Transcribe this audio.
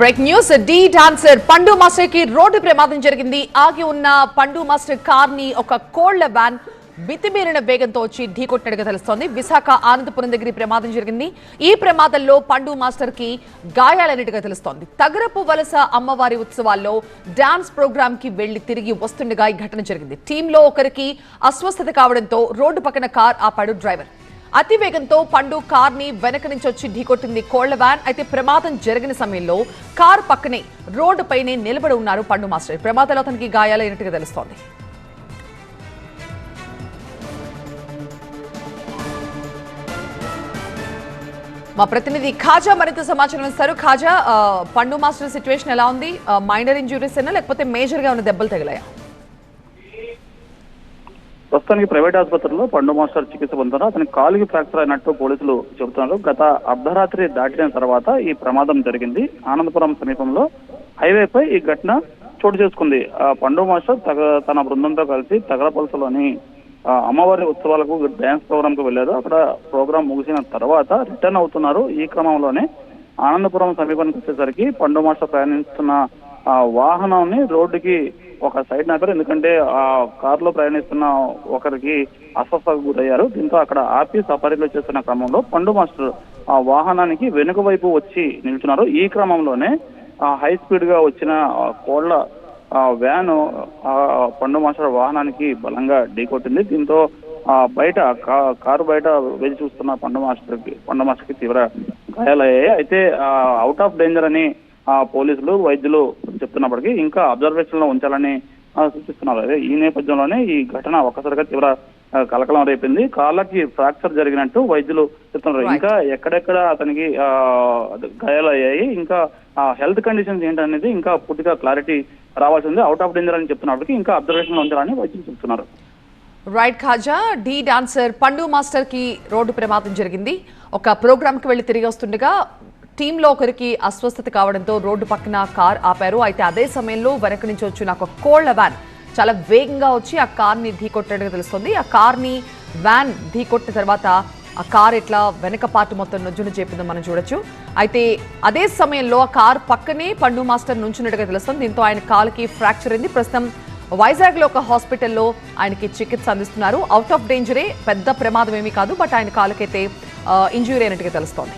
Break news D dancer పండు master కి road ప్రమాదం జరిగింది. ఆగి ఉన్న పండు మాస్టర్ కార్ ని ఒక కోళ్ల వ్యాన్ మితిమీరిన వేగంతో వచ్చి ఢీకొట్టినట్టుగా తెలుస్తోంది. విశాఖ ఆనందపురం దగ్గర ప్రమాదం జరిగింది. ఈ ప్రమాదంలో పండు మాస్టర్ కి గాయాలైనట్టుగా తెలుస్తోంది. తగరపు వలస అమ్మవారి ఉత్సవాల్లో డాన్స్ ప్రోగ్రామ్ కి వెళ్లి తిరిగి వస్తుండగా ఈ ఘటన జరిగింది. టీంలో ఒకరికి అస్వస్థత కావడంతో రోడ్డు పక్కన కార్ ఆపాడు డ్రైవర్. అతి వేగంతో పండు కార్ ని వెనక నుంచి వచ్చి ఢీకొట్టింది కోళ్ల వ్యాన్. అయితే ప్రమాదం జరిగిన సమయంలో కార్ పక్కనే రోడ్డు పైనే నిలబడి ఉన్నారు పండు మాస్టర్. ప్రమాదంలో అతనికి గాయాలైనట్టుగా తెలుస్తోంది. మా ప్రతినిధి ఖాజా మరింత సమాచారం ఇస్తారు. ఖాజా, పండు మాస్టర్ సిచ్యువేషన్ ఎలా ఉంది? మైనర్ ఇంజురీస్ అయినా లేకపోతే మేజర్ గా ఉన్న దెబ్బలు తగిలాయా? ప్రస్తుతానికి ప్రైవేట్ ఆసుపత్రిలో పండు మాస్టర్ చికిత్స పొందుతున్నారు. అతనికి కాలుకి ఫ్రాక్చర్ అయినట్టు పోలీసులు చెబుతున్నారు. గత అర్ధరాత్రి దాటిన తర్వాత ఈ ప్రమాదం జరిగింది. ఆనందపురం సమీపంలో హైవేపై ఈ ఘటన చోటు చేసుకుంది. పండు మాస్టర్ తన బృందంతో కలిసి తగరపలసలోని అమ్మవారి ఉత్సవాలకు డ్యాన్స్ ప్రోగ్రామ్ కు వెళ్లారు. అక్కడ ప్రోగ్రాం ముగిసిన తర్వాత రిటర్న్ అవుతున్నారు. ఈ క్రమంలోనే ఆనందపురం సమీపానికి వచ్చేసరికి పండు మాస్టర్ ప్రయాణిస్తున్న వాహనాన్ని రోడ్డుకి ఒక సైడ్ నాపారు. ఎందుకంటే ఆ కారులో ప్రయాణిస్తున్న ఒకరికి అస్వస్థతకు గురయ్యారు. దీంతో అక్కడ ఆపి సఫారీలో చేస్తున్న క్రమంలో పండు మాస్టర్ ఆ వాహనానికి వెనుక వైపు వచ్చి నిల్చున్నారు. ఈ క్రమంలోనే హై స్పీడ్ గా వచ్చిన కోళ్ల వ్యాన్ పండు మాస్టర్ వాహనానికి బలంగా ఢీకొట్టింది. దీంతో బయట కారు బయట వేచి చూస్తున్న పండు మాస్టర్ కి తీవ్ర గాయాలయ్యాయి. అయితే అవుట్ ఆఫ్ డేంజర్ అని పోలీసులు వైద్యులు చెప్తున్నప్పటికీ ఇంకా అబ్జర్వేషన్ లో ఉంచాలని సూచిస్తున్నారు. అదే ఈ నేపథ్యంలోనే ఈ ఘటన ఒక్కసారిగా తీవ్ర కలకలం రేపింది. కాళ్ళకి ఫ్రాక్చర్ జరిగినట్టు వైద్యులు చెప్తున్నారు. ఇంకా ఎక్కడెక్కడ అతనికి గాయాలయ్యాయి, ఇంకా హెల్త్ కండిషన్స్ ఏంటనేది ఇంకా పూర్తిగా క్లారిటీ రావాల్సి ఉంది. అవుట్ ఆఫ్ డేంజర్ అని చెప్తున్నప్పటికీ ఇంకా అబ్జర్వేషన్ లో ఉంచాలని వైద్యులు చెప్తున్నారు. రైట్ ఖాజా, డి డాన్సర్ పండు మాస్టర్ కి రోడ్డు ప్రమాదం జరిగింది. ఒక ప్రోగ్రామ్ కి వెళ్లి తిరిగి వస్తుండగా టీంలో ఒకరికి అస్వస్థత కావడంతో రోడ్డు పక్కన కార్ ఆపారు. అయితే అదే సమయంలో వెనక నుంచి వచ్చిన ఒక కోళ్ల వ్యాన్ చాలా వేగంగా వచ్చి ఆ కార్ని ఢీకొట్టినట్టుగా తెలుస్తుంది. ఆ కార్ని వ్యాన్ ఢీకొట్టిన తర్వాత ఆ కార్ ఇట్లా వెనక పార్ట్ మొత్తం నుంచుని చెప్పిందో మనం చూడొచ్చు. అయితే అదే సమయంలో ఆ కార్ పక్కనే పండు మాస్టర్ నుంచున్నట్టుగా తెలుస్తుంది. దీంతో ఆయన కాలుకి ఫ్రాక్చర్ అయింది. ప్రస్తుతం వైజాగ్ లో ఒక హాస్పిటల్లో ఆయనకి చికిత్స అందిస్తున్నారు. అవుట్ ఆఫ్ డేంజరే, పెద్ద ప్రమాదం ఏమీ కాదు. బట్ ఆయన కాలుకైతే ఇంజూరీ అయినట్టుగా తెలుస్తోంది.